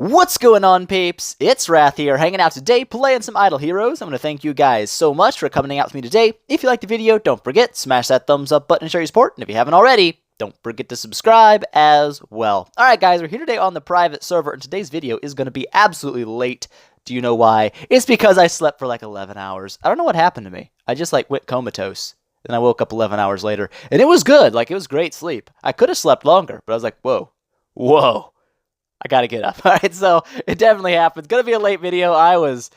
What's going on, peeps? It's Wrath here, hanging out today, playing some Idle Heroes. I'm going to thank you guys so much for coming out with me today. If you liked the video, don't forget, smash that thumbs up button to show your support, and if you haven't already, don't forget to subscribe as well. Alright guys, we're here today on the private server, and today's video is going to be absolutely late. Do you know why? It's because I slept for like 11 hours. I don't know what happened to me. I just went comatose. Then I woke up 11 hours later, and it was good. It was great sleep. I could have slept longer, but I was like, whoa. I gotta get up. Alright, so it definitely happened. It's gonna be a late video. I was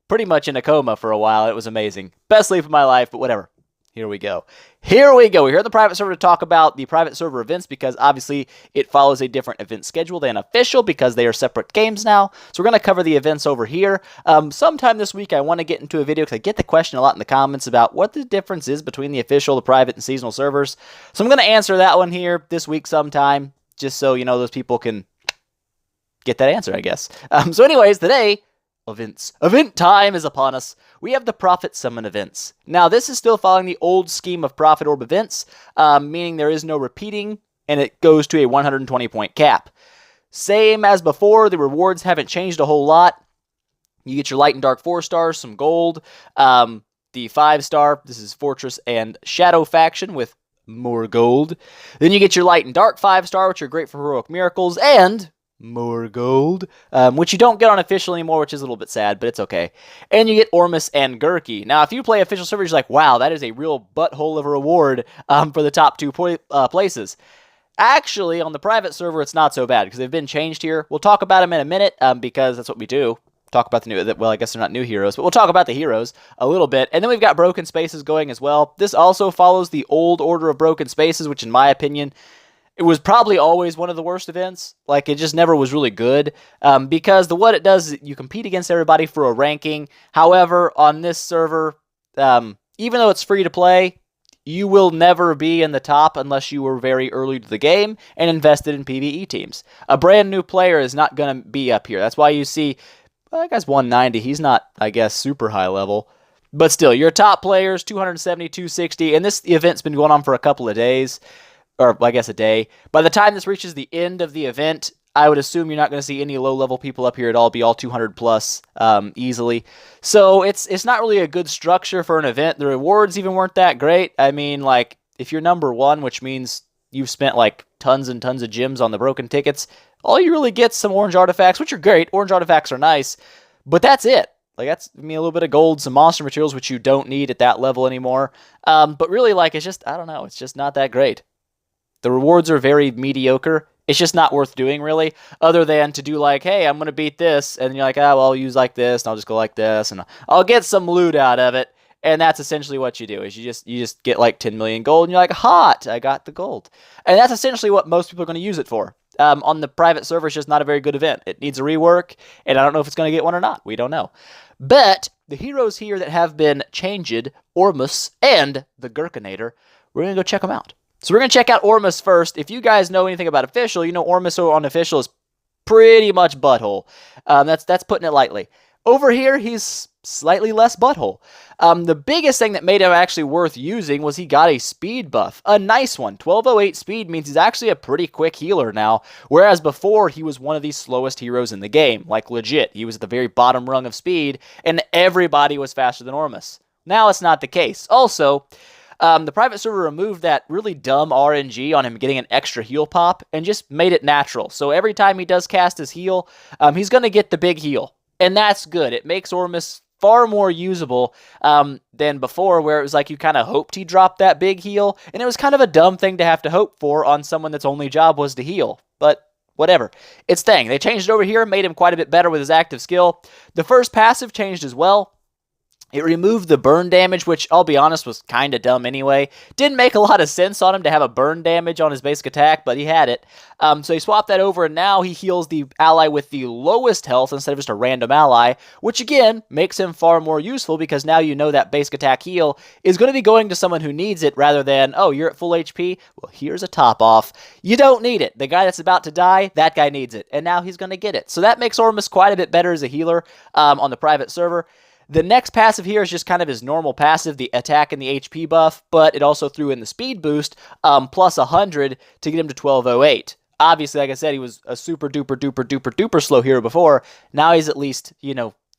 pretty much in a coma for a while. It was amazing. Best sleep of my life, but whatever. Here we go. We're here at the private server to talk about the private server events because obviously it follows a different event schedule than official because they are separate games now. So we're going to cover the events over here. Sometime this week I want to get into a video because I get the question a lot in the comments about what the difference is between the official, the private, and seasonal servers. So I'm going to answer that one here this week sometime just so, those people can get that answer, I guess. So anyways, today, event time is upon us. We have the Prophet Summon events. Now, this is still following the old scheme of Prophet Orb events, meaning there is no repeating, and it goes to a 120-point cap. Same as before, the rewards haven't changed a whole lot. You get your Light and Dark 4-stars, some gold. The 5-star, this is Fortress and Shadow faction with more gold. Then you get your Light and Dark 5-star, which are great for Heroic Miracles, and more gold, which you don't get on official anymore, which is a little bit sad, but it's okay. And you get Ormus and Gurkha. Now, if you play official servers, you're like, wow, that is a real butthole of a reward for the top two places. Actually, on the private server, it's not so bad because they've been changed here. We'll talk about them in a minute because that's what we do. Talk about the new, well, I guess they're not new heroes, but we'll talk about the heroes a little bit. And then we've got Broken Spaces going as well. This also follows the old order of Broken Spaces, which in my opinion, it was probably always one of the worst events. It just never was really good. Because what it does is you compete against everybody for a ranking. However, on this server, even though it's free to play, you will never be in the top unless you were very early to the game and invested in PvE teams. A brand new player is not going to be up here. That's why you see, well, that guy's 190. He's not, I guess, super high level. But still, your top players, 270, 260. And this event's been going on for a couple of days. Or, I guess, a day. By the time this reaches the end of the event, I would assume you're not going to see any low-level people up here at all. Be all 200 plus easily. So, it's not really a good structure for an event. The rewards even weren't that great. I mean, if you're number one, which means you've spent, tons and tons of gems on the broken tickets, all you really get's some orange artifacts, which are great. Orange artifacts are nice. But that's it. That's a little bit of gold, some monster materials, which you don't need at that level anymore. But really, it's just, I don't know, it's just not that great. The rewards are very mediocre. It's just not worth doing, really, other than to do hey, I'm going to beat this, and you're like, well, I'll use this, and I'll just go like this, and I'll get some loot out of it, and that's essentially what you do, is you just get 10 million gold, and you're like, hot, I got the gold. And that's essentially what most people are going to use it for. On the private server, it's just not a very good event. It needs a rework, and I don't know if it's going to get one or not. We don't know. But the heroes here that have been changed, Ormus and the Gurkha Nader, we're going to go check them out. So we're going to check out Ormus first. If you guys know anything about official, you know Ormus on official is pretty much butthole. That's putting it lightly. Over here, he's slightly less butthole. The biggest thing that made him actually worth using was he got a speed buff. A nice one. 1208 speed means he's actually a pretty quick healer now, whereas before he was one of the slowest heroes in the game. Legit. He was at the very bottom rung of speed, and everybody was faster than Ormus. Now it's not the case. Also, the private server removed that really dumb RNG on him getting an extra heal pop and just made it natural. So every time he does cast his heal, he's going to get the big heal. And that's good. It makes Ormus far more usable than before, where it was you kind of hoped he dropped that big heal. And it was kind of a dumb thing to have to hope for on someone that's only job was to heal. But whatever. It's thing. They changed it over here, made him quite a bit better with his active skill. The first passive changed as well. It removed the burn damage, which, I'll be honest, was kind of dumb anyway. Didn't make a lot of sense on him to have a burn damage on his basic attack, but he had it. So he swapped that over, and now he heals the ally with the lowest health instead of just a random ally, which, again, makes him far more useful because now you know that basic attack heal is going to be going to someone who needs it rather than, oh, you're at full HP? Well, here's a top off. You don't need it. The guy that's about to die, that guy needs it, and now he's going to get it. So that makes Ormus quite a bit better as a healer on the private server. The next passive here is just kind of his normal passive, the attack and the HP buff, but it also threw in the speed boost, plus 100 to get him to 1208. Obviously, like I said, he was a super duper duper duper duper slow hero before. Now he's at least,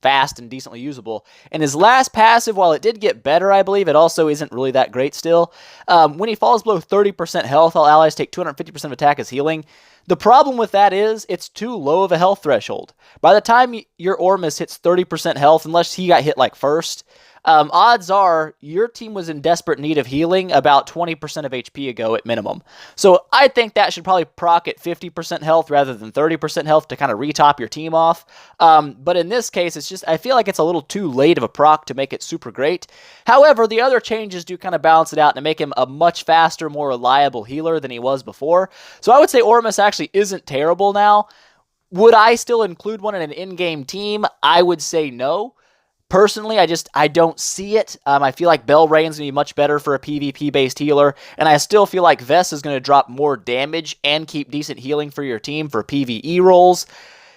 fast and decently usable. And his last passive, while it did get better, I believe, it also isn't really that great still. When he falls below 30% health, all allies take 250% of attack as healing. The problem with that is it's too low of a health threshold. By the time your Ormus hits 30% health, unless he got hit like first, odds are your team was in desperate need of healing about 20% of HP ago at minimum. So I think that should probably proc at 50% health rather than 30% health to kind of retop your team off. But in this case, it's just, I feel like it's a little too late of a proc to make it super great. However, the other changes do kind of balance it out and make him a much faster, more reliable healer than he was before. So I would say Ormus actually isn't terrible now. Would I still include one in an in-game team? I would say no. Personally, I don't see it. I feel like Belrain's going to be much better for a PvP-based healer, and I still feel like Vesa is going to drop more damage and keep decent healing for your team for PvE roles.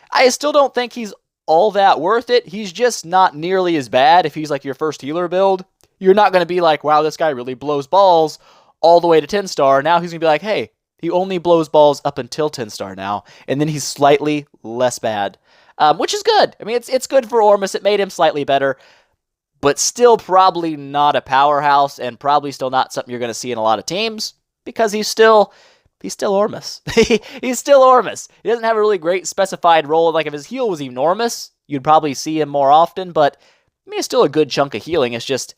I still don't think he's all that worth it. He's just not nearly as bad if he's like your first healer build. You're not going to be like, wow, this guy really blows balls all the way to 10-star. Now he's going to be like, hey, he only blows balls up until 10-star now, and then he's slightly less bad. Which is good. I mean, it's good for Ormus. It made him slightly better, but still probably not a powerhouse, and probably still not something you're going to see in a lot of teams, because he's still Ormus. He's still Ormus. He doesn't have a really great specified role. Like, if his heal was enormous, you'd probably see him more often, but I mean, it's still a good chunk of healing. It's just,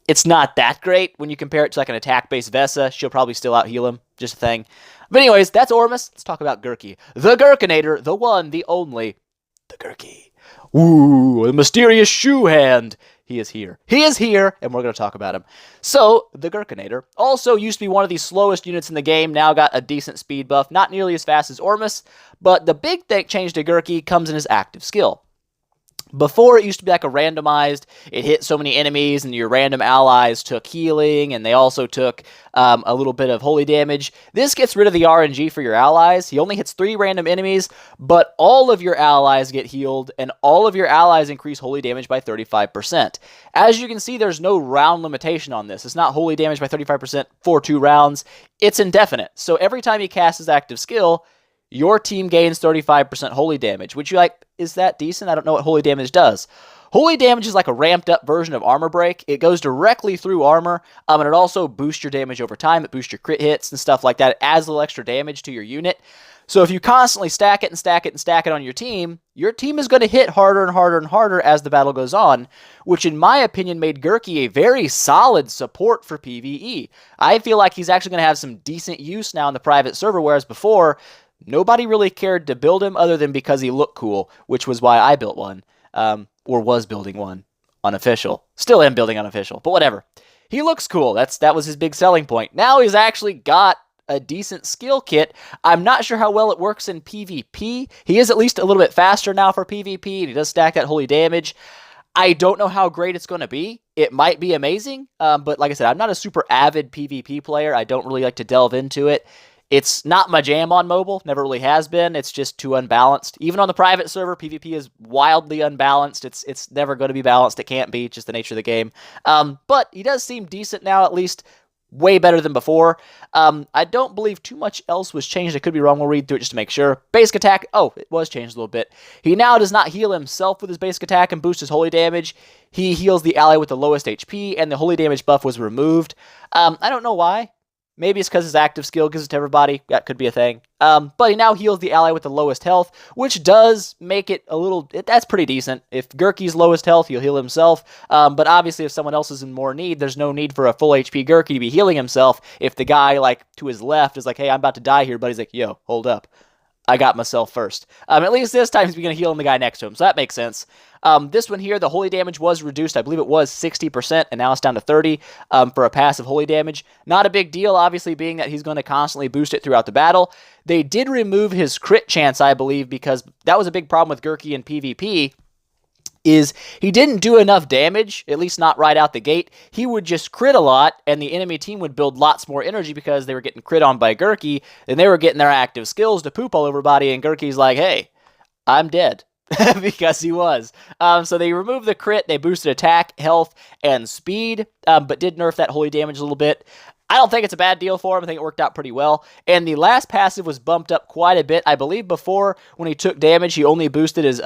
it's not that great when you compare it to like an attack-based Vesa. She'll probably still out-heal him. Just a thing. But anyways, that's Ormus. Let's talk about Gurkha. The Gurkha Nader, the one, the only, the Gurkha. Ooh, the mysterious shoe hand. He is here. He is here, and we're going to talk about him. So, the Gurkha Nader also used to be one of the slowest units in the game, now got a decent speed buff, not nearly as fast as Ormus, but the big change to Gurkha comes in his active skill. Before, it used to be like a randomized, it hit so many enemies, and your random allies took healing, and they also took a little bit of holy damage. This gets rid of the RNG for your allies. He only hits 3 random enemies, but all of your allies get healed, and all of your allies increase holy damage by 35%. As you can see, there's no round limitation on this. It's not holy damage by 35% for 2 rounds. It's indefinite. So every time he casts his active skill, your team gains 35% holy damage, which you're like, is that decent? I don't know what holy damage does. Holy damage is like a ramped up version of armor break. It goes directly through armor, and it also boosts your damage over time. It boosts your crit hits and stuff like that. It adds a little extra damage to your unit. So if you constantly stack it and stack it and stack it on your team is going to hit harder and harder and harder as the battle goes on, which in my opinion made Gurkha a very solid support for PvE. I feel like he's actually going to have some decent use now in the private server, whereas before, nobody really cared to build him other than because he looked cool, which was why I built one, or was building one, unofficial. Still am building unofficial, but whatever. He looks cool. That was his big selling point. Now he's actually got a decent skill kit. I'm not sure how well it works in PvP. He is at least a little bit faster now for PvP, and he does stack that holy damage. I don't know how great it's going to be. It might be amazing, but like I said, I'm not a super avid PvP player. I don't really like to delve into it. It's not my jam on mobile, never really has been. It's just too unbalanced. Even on the private server, PvP is wildly unbalanced. It's never going to be balanced. It can't be, it's just the nature of the game. But he does seem decent now, at least way better than before. I don't believe too much else was changed. I could be wrong. We'll read through it just to make sure. Basic attack. Oh, it was changed a little bit. He now does not heal himself with his basic attack and boost his holy damage. He heals the ally with the lowest HP, and the holy damage buff was removed. I don't know why. Maybe it's because his active skill gives it to everybody. That could be a thing. But he now heals the ally with the lowest health, which does make it a little... That's pretty decent. If Gurkha's lowest health, he'll heal himself. But obviously, if someone else is in more need, there's no need for a full HP Gurkha to be healing himself. If the guy, like, to his left is like, hey, I'm about to die here, but he's like, yo, hold up. I got myself first. At least this time he's going to heal the guy next to him, so that makes sense. This one here, the holy damage was reduced. I believe it was 60%, and now it's down to 30 for a passive holy damage. Not a big deal, obviously, being that he's going to constantly boost it throughout the battle. They did remove his crit chance, I believe, because that was a big problem with Gurkha in PvP, is he didn't do enough damage, at least not right out the gate. He would just crit a lot, and the enemy team would build lots more energy because they were getting crit on by Gurkha, and they were getting their active skills to poop all over everybody, and Gurkha's like, hey, I'm dead. Because he was. So they removed the crit, they boosted attack, health, and speed, but did nerf that holy damage a little bit. I don't think it's a bad deal for him. I think it worked out pretty well. And the last passive was bumped up quite a bit. I believe before, when he took damage, he only boosted his,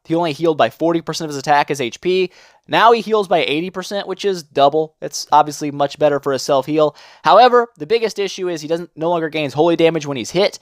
he only healed by 40% of his attack as HP. Now he heals by 80%, which is double. It's obviously much better for a self-heal. However, the biggest issue is he no longer gains holy damage when he's hit.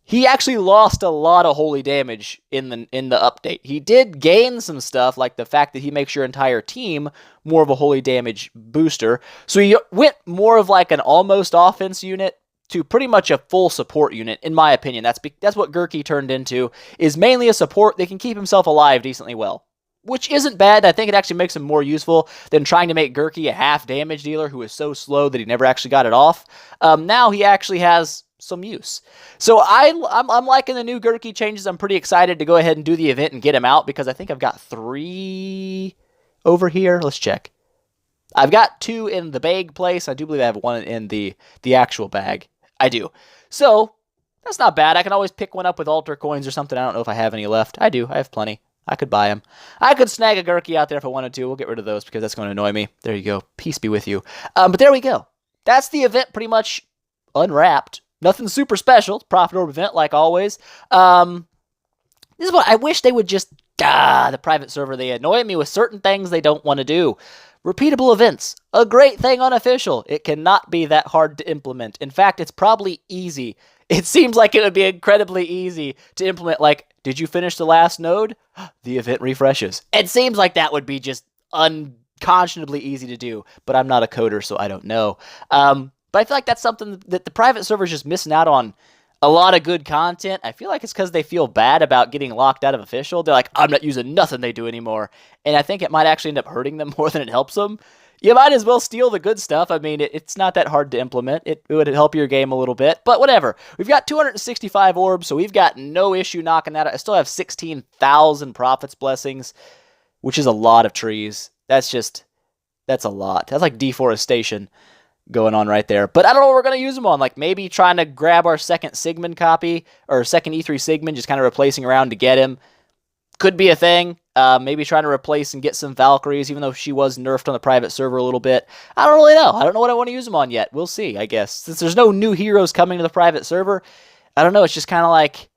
He actually lost a lot of holy damage in the update. He did gain some stuff, like the fact that he makes your entire team more of a holy damage booster. So he went more of like an almost offense unit to pretty much a full support unit, in my opinion. That's what Gurkha turned into, is mainly a support that can keep himself alive decently well. Which isn't bad. I think it actually makes him more useful than trying to make Gurkha a half damage dealer who is so slow that he never actually got it off. Now he actually has some use. So I'm liking the new Gurkha changes. I'm pretty excited to go ahead and do the event and get him out because I think I've got 3 over here. Let's check. I've got 2 in the bag place. I do believe I have 1 in the actual bag. I do. So that's not bad. I can always pick one up with altar coins or something. I don't know if I have any left. I do. I have plenty. I could buy them. I could snag a Gurkha out there if I wanted to. We'll get rid of those because that's going to annoy me. There you go. Peace be with you. But there we go. That's the event pretty much unwrapped. Nothing super special. Profit orb event, like always. This is what I wish they would just... the private server, they annoy me with certain things they don't want to do. Repeatable events. A great thing unofficial. It cannot be that hard to implement. In fact, it's probably easy. It seems like it would be incredibly easy to implement, like, did you finish the last node? The event refreshes. It seems like that would be just unconscionably easy to do, but I'm not a coder, so I don't know. But I feel like that's something that the private server is just missing out on a lot of good content. I feel like it's because they feel bad about getting locked out of official. They're like, I'm not using nothing they do anymore. And I think it might actually end up hurting them more than it helps them. You might as well steal the good stuff. I mean, it's not that hard to implement. It would help your game a little bit, but whatever. We've got 265 orbs, so we've got no issue knocking that out. I still have 16,000 Prophet's Blessings, which is a lot of trees. That's a lot. That's like deforestation going on right there. But I don't know what we're going to use them on. Like maybe trying to grab our second Sigmund copy, or second E3 Sigmund, just kind of replacing around to get him. Could be a thing. Maybe trying to replace and get some Valkyries, even though she was nerfed on the private server a little bit. I don't really know. I don't know what I want to use them on yet. We'll see, I guess. Since there's no new heroes coming to the private server, I don't know. It's just kind of like,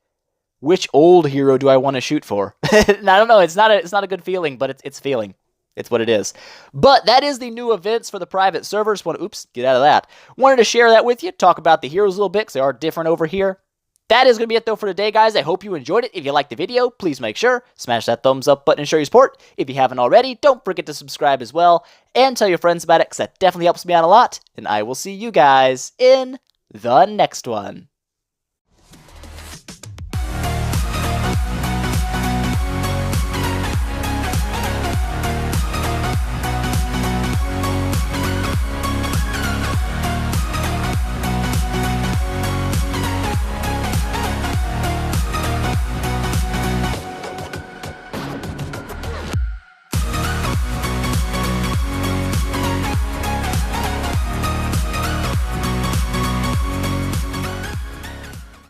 which old hero do I want to shoot for? And I don't know. It's not a good feeling, but it's feeling. It's what it is. But that is the new events for the private servers. Oops, get out of that. Wanted to share that with you, talk about the heroes a little bit, because they are different over here. That is going to be it, though, for today, guys. I hope you enjoyed it. If you liked the video, please make sure, smash that thumbs up button and show your support. If you haven't already, don't forget to subscribe as well, and tell your friends about it, because that definitely helps me out a lot. And I will see you guys in the next one.